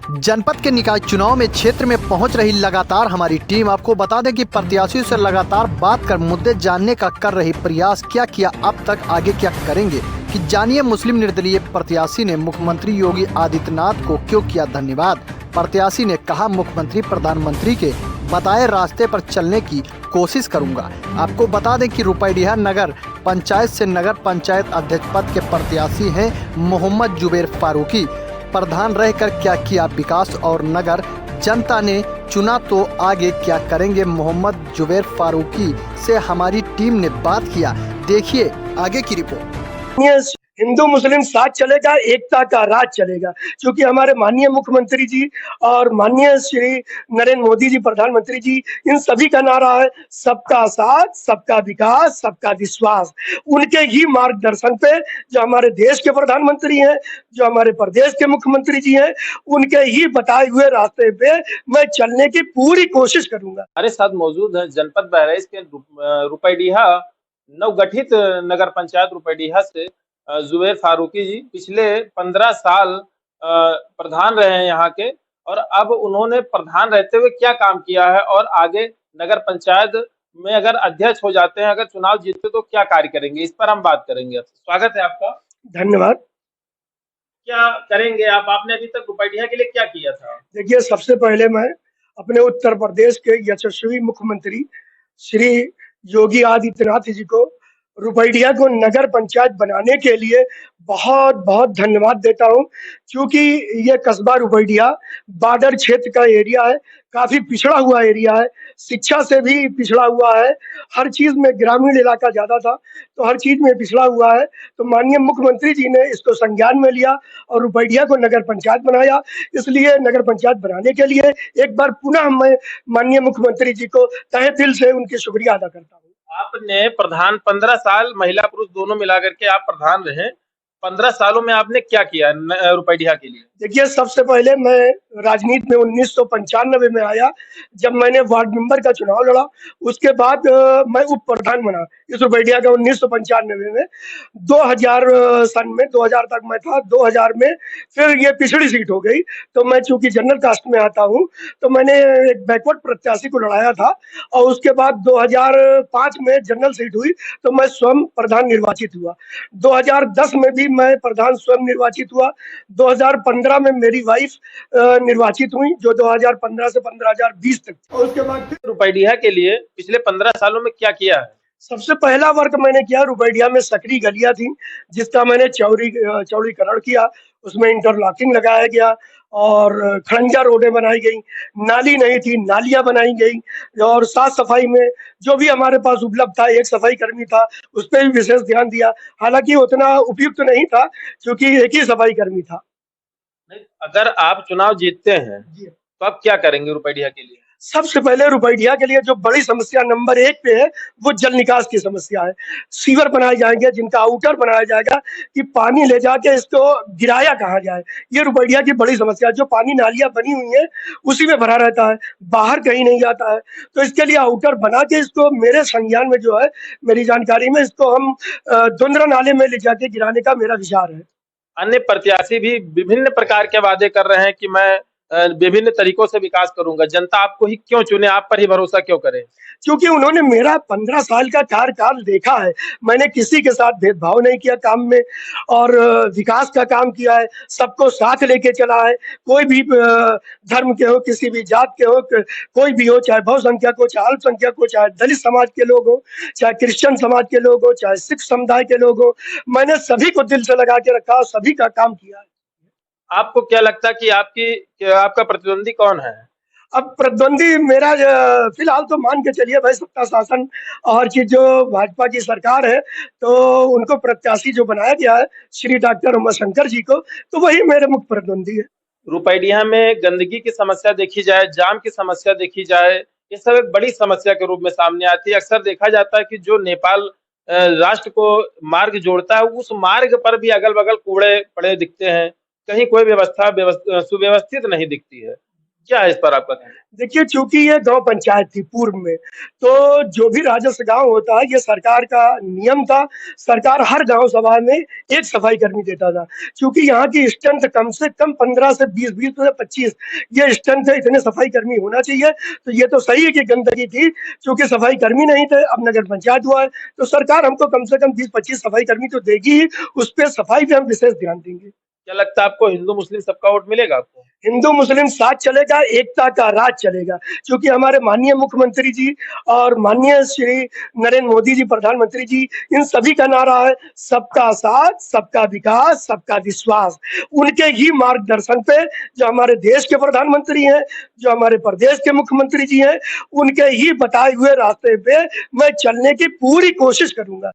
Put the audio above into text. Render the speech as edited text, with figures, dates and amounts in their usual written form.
जनपद के निकाय चुनाव में क्षेत्र में पहुंच रही लगातार हमारी टीम। आपको बता दें कि प्रत्याशियों से लगातार बात कर मुद्दे जानने का कर रही प्रयास। क्या किया अब तक, आगे क्या करेंगे, कि जानिए मुस्लिम निर्दलीय प्रत्याशी ने मुख्यमंत्री योगी आदित्यनाथ को क्यों किया धन्यवाद। प्रत्याशी ने कहा, मुख्यमंत्री प्रधानमंत्री के बताए रास्ते पर चलने की कोशिश करूंगा। आपको बता दें कि रुपैडिहा नगर पंचायत से नगर पंचायत अध्यक्ष पद के प्रत्याशी हैं मोहम्मद जुबैर फारूकी। प्रधान रहकर क्या किया विकास और नगर जनता ने चुना, तो आगे क्या करेंगे। मोहम्मद जुबैर फारूकी से हमारी टीम ने बात किया, देखिए आगे की रिपोर्ट। हिंदू मुस्लिम साथ चलेगा, एकता का राज चलेगा, क्योंकि हमारे माननीय मुख्यमंत्री जी और माननीय श्री नरेंद्र मोदी जी प्रधानमंत्री जी, इन सभी का नारा है सबका साथ, सबका विकास, सबका विश्वास। उनके ही मार्गदर्शन पे जो हमारे देश के प्रधानमंत्री हैं, जो हमारे प्रदेश के मुख्यमंत्री जी हैं, उनके ही बताए हुए रास्ते पे मैं चलने की पूरी कोशिश करूंगा। हमारे साथ मौजूद है जनपद बहराइच के रुपैडिहा नवगठित नगर पंचायत रुपैडिहा से जुबैर फारूकी जी। पिछले 15 साल प्रधान रहे हैं यहाँ के, और अब उन्होंने प्रधान रहते हुए क्या काम किया है और आगे नगर पंचायत में अगर अध्यक्ष हो जाते हैं, अगर चुनाव जीतते तो क्या कार्य करेंगे, इस पर हम बात करेंगे। स्वागत है आपका। धन्यवाद। क्या करेंगे आप? आपने अभी तक रुपैडिहा के लिए क्या किया था? देखिए, सबसे पहले मैं अपने उत्तर प्रदेश के यशस्वी मुख्यमंत्री श्री योगी आदित्यनाथ जी को रुपैडिहा को नगर पंचायत बनाने के लिए बहुत बहुत धन्यवाद देता हूं, क्योंकि ये कस्बा रुपैडिहा बॉर्डर क्षेत्र का एरिया है, काफी पिछड़ा हुआ एरिया है, शिक्षा से भी पिछड़ा हुआ है, हर चीज में ग्रामीण इलाका ज्यादा था, तो हर चीज में पिछड़ा हुआ है। तो माननीय मुख्यमंत्री जी ने इसको संज्ञान में लिया और रुपैडिहा को नगर पंचायत बनाया। इसलिए नगर पंचायत बनाने के लिए एक बार पुनः मैं माननीय मुख्यमंत्री जी को तहे दिल से उनकी शुक्रिया अदा करता हूँ। आपने प्रधान 15 साल महिला पुरुष दोनों मिलाकर के आप प्रधान रहे। 15 सालों में आपने क्या किया रुपैडिहा के लिए? देखिए, सबसे पहले मैं राजनीति में 1995 में आया, जब मैंने वार्ड मेंबर का चुनाव लड़ा। उसके बाद मैं उप प्रधान बना इस रुपैडिहा का 1995 में। 2000 सन में 2000 तक मैं था। 2000 में फिर ये पिछड़ी सीट हो गई, तो मैं चूंकि जनरल कास्ट में आता हूँ, तो मैंने एक बैकवर्ड प्रत्याशी को लड़ाया था, और उसके बाद 2005 में जनरल सीट हुई, तो मैं स्वयं प्रधान निर्वाचित हुआ। 2010 में भी मैं प्रधान स्वयं निर्वाचित हुआ। 2015 में मेरी वाइफ निर्वाचित हुई, जो 2015 से 2020 तक। और उसके बाद फिर रुपैडिहा के लिए पिछले 15 सालों में क्या किया है? सबसे पहला वर्क मैंने किया, रुपैडिहा में सकरी गलियां थी, जिसका मैंने चौड़ीकरण किया। उसमें इंटरलॉकिंग लगाया गया और खड़ंजा रोडें बनाई गई। नाली नहीं थी, नालियां बनाई गई, और साफ सफाई में जो भी हमारे पास उपलब्ध था, एक सफाई कर्मी था, उस पर भी विशेष ध्यान दिया। हालांकि उतना उपयुक्त नहीं था, क्योंकि एक ही सफाई कर्मी था। अगर आप चुनाव जीतते हैं तो आप क्या करेंगे रुपैडिहा के लिए? सबसे पहले रुपैडिहा के लिए जो बड़ी समस्या नंबर 1 पे है, वो जल निकास की समस्या है। सीवर बनाए जाएंगे, जिनका आउटर बनाया जाएगा कि पानी ले जाके इसको गिराया कहाँ जाए। ये रुपैडिहा की बड़ी समस्या है। जो पानी नालियां बनी हुई है उसी में भरा रहता है, बाहर कहीं नहीं जाता है। तो इसके लिए आउटर बना के इसको, मेरे संज्ञान में जो है, मेरी जानकारी में, इसको हम धुंधरा नाले में ले जाके गिराने का मेरा विचार है। अन्य प्रत्याशी भी विभिन्न प्रकार के वादे कर रहे हैं कि मैं विभिन्न तरीकों से विकास करूंगा। जनता आपको ही क्यों चुने, आप पर ही भरोसा क्यों करे? क्योंकि उन्होंने मेरा 15 साल का कार्यकाल देखा है। मैंने किसी के साथ भेदभाव नहीं किया काम में, और विकास का काम किया है, सबको साथ लेके चला है। कोई भी धर्म के हो, किसी भी जात के हो, कोई भी हो, चाहे बहुसंख्यक हो, चाहे अल्पसंख्यक हो, चाहे दलित समाज के लोग हो, चाहे क्रिश्चियन समाज के लोग हो, चाहे सिख समुदाय के लोग हो, मैंने सभी को दिल से लगा के रखा और सभी का काम किया है। आपको क्या लगता है कि आपका प्रतिद्वंदी कौन है? अब प्रतिद्वंदी मेरा फिलहाल तो मान के चलिए भाई, सत्ता शासन और चीज जो भाजपा की सरकार है, तो उनको प्रत्याशी जो बनाया गया है श्री डॉक्टर उमाशंकर जी को, तो वही मेरे मुख्य प्रतिद्वंदी है। रुपैडिहा में गंदगी की समस्या देखी जाए, जाम की समस्या देखी जाए, ये सब एक बड़ी समस्या के रूप में सामने आती है। अक्सर देखा जाता है कि जो नेपाल राष्ट्र को मार्ग जोड़ता है, उस मार्ग पर भी अगल बगल कूड़े पड़े दिखते हैं, कहीं कोई व्यवस्था सुव्यवस्थित नहीं दिखती है। क्या है इस पर आपका कहना? देखिए, चूंकि ये गांव पंचायत थी पूर्व में, तो जो भी राजस्व गांव होता है, ये सरकार का नियम था। सरकार हर गांव सभा में एक सफाई कर्मी देता था। चूंकि यहाँ की स्ट्रेंथ कम से कम 15 से 20, 20 से 25 ये स्ट्रेंथ है, इतने सफाई कर्मी होना चाहिए। तो ये तो सही है कि गंदगी थी, चूंकि सफाई कर्मी नहीं थे। अब नगर पंचायत हुआ है, तो सरकार हमको कम से कम 20-25 सफाई कर्मी तो देगी ही, उस पर सफाई पे हम विशेष ध्यान देंगे। क्या लगता है आपको हिंदू मुस्लिम सबका वोट मिलेगा आपको? हिंदू मुस्लिम साथ चलेगा, एकता का राज चलेगा। क्योंकि हमारे माननीय मुख्यमंत्री जी और माननीय श्री नरेंद्र मोदी जी प्रधानमंत्री जी, इन सभी का नारा है सबका साथ, सबका विकास, सबका विश्वास। उनके ही मार्गदर्शन पे जो हमारे देश के प्रधानमंत्री हैं, जो हमारे प्रदेश के मुख्यमंत्री जी हैं, उनके ही बताए हुए रास्ते पे मैं चलने की पूरी कोशिश करूंगा।